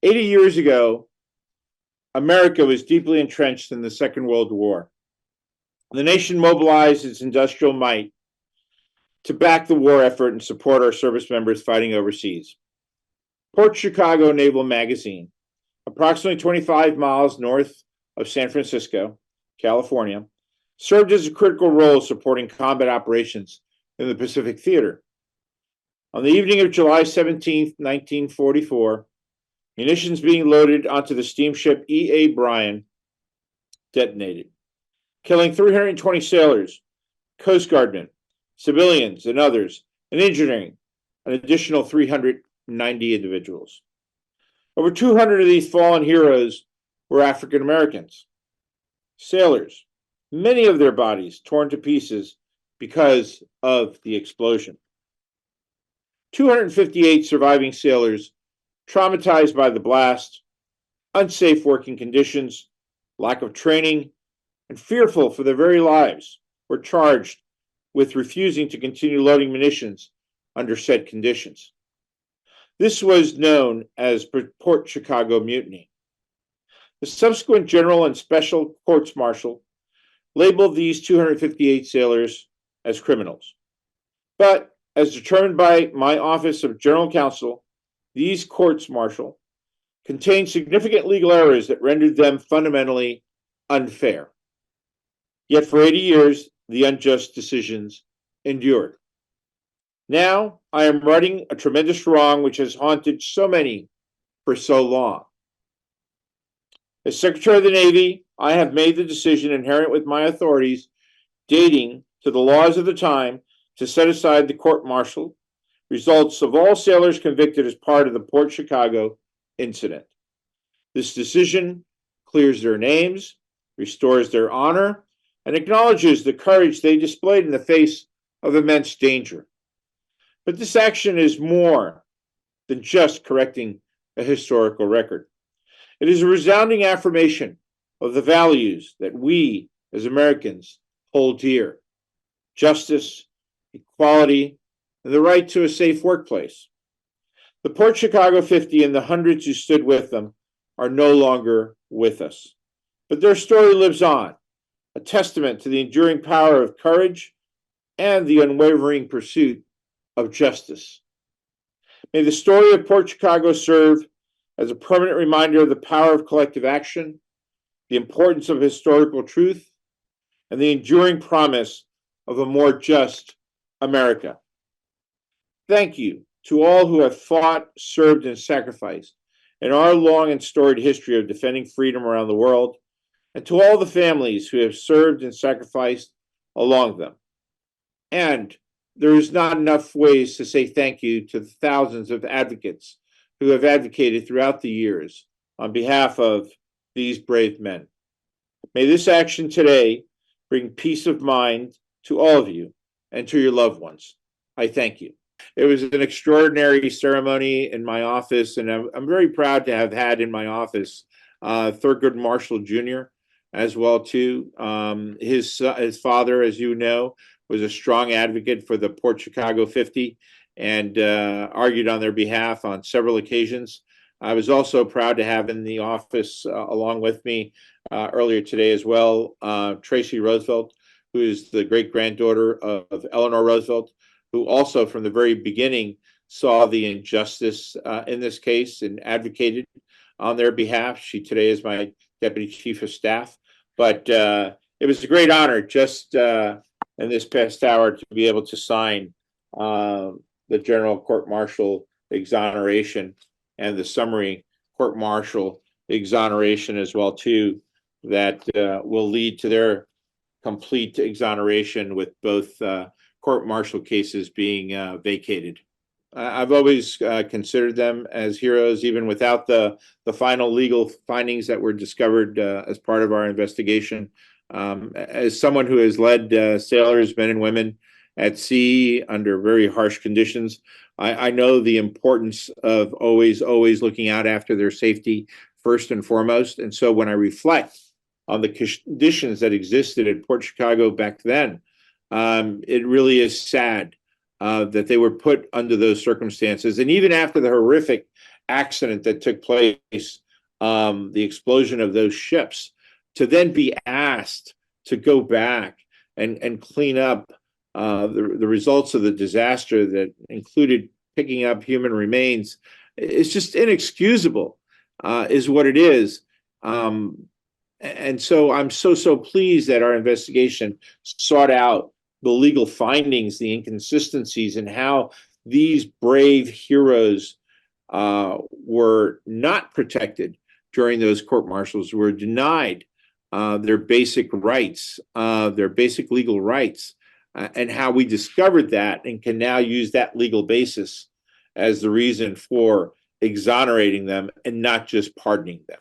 80 years ago, America was deeply entrenched in the Second World War. The nation mobilized its industrial might to back the war effort and support our service members fighting overseas. Port Chicago Naval Magazine, approximately 25 miles north of San Francisco, California, served as a critical role supporting combat operations in the Pacific Theater. On the evening of July 17, 1944, munitions being loaded onto the steamship E.A. Bryan detonated, killing 320 sailors, Coast Guardmen, civilians, and others, and injuring an additional 390 individuals. Over 200 of these fallen heroes were African Americans, sailors, many of their bodies torn to pieces because of the explosion. 258 surviving sailors, traumatized by the blast, unsafe working conditions, lack of training, and fearful for their very lives, were charged with refusing to continue loading munitions under said conditions. This was known as Port Chicago Mutiny. The subsequent general and special courts-martial labeled these 258 sailors as criminals. But as determined by my Office of General Counsel, these courts-martial contained significant legal errors that rendered them fundamentally unfair. Yet for 80 years, the unjust decisions endured. Now, I am righting a tremendous wrong which has haunted so many for so long. As Secretary of the Navy, I have made the decision inherent with my authorities dating to the laws of the time to set aside the court-martial results of all sailors convicted as part of the Port Chicago incident. This decision clears their names, restores their honor, and acknowledges the courage they displayed in the face of immense danger. But this action is more than just correcting a historical record. It is a resounding affirmation of the values that we as Americans hold dear: justice, equality, and the right to a safe workplace. The Port Chicago 50 and the hundreds who stood with them are no longer with us, but their story lives on, a testament to the enduring power of courage and the unwavering pursuit of justice. May the story of Port Chicago serve as a permanent reminder of the power of collective action, the importance of historical truth, and the enduring promise of a more just America. Thank you to all who have fought, served, and sacrificed in our long and storied history of defending freedom around the world, and to all the families who have served and sacrificed along them. And there is not enough ways to say thank you to the thousands of advocates who have advocated throughout the years on behalf of these brave men. May this action today bring peace of mind to all of you and to your loved ones. I thank you. It was an extraordinary ceremony in my office, and I'm very proud to have had in my office Thurgood Marshall Jr. as well too. His father, as you know, was a strong advocate for the Port Chicago 50 and argued on their behalf on several occasions. I was also proud to have in the office along with me earlier today as well, Tracy Roosevelt, who is the great-granddaughter of Eleanor Roosevelt, who also from the very beginning saw the injustice in this case and advocated on their behalf. She today is my Deputy Chief of Staff. But it was a great honor just in this past hour to be able to sign the General Court-Martial exoneration and the summary court-martial exoneration as well too, that will lead to their complete exoneration with both court-martial cases being vacated. I've always considered them as heroes, even without the final legal findings that were discovered as part of our investigation. As someone who has led sailors, men and women at sea under very harsh conditions, I know the importance of always looking out after their safety first and foremost. And so when I reflect on the conditions that existed at Port Chicago back then, it really is sad that they were put under those circumstances. And even after the horrific accident that took place, the explosion of those ships, to then be asked to go back and clean up the results of the disaster that included picking up human remains, is just inexcusable, is what it is. And so I'm so pleased that our investigation sought out the legal findings, the inconsistencies, and how these brave heroes were not protected during those court martials, were denied their basic rights, their basic legal rights, and how we discovered that and can now use that legal basis as the reason for exonerating them and not just pardoning them.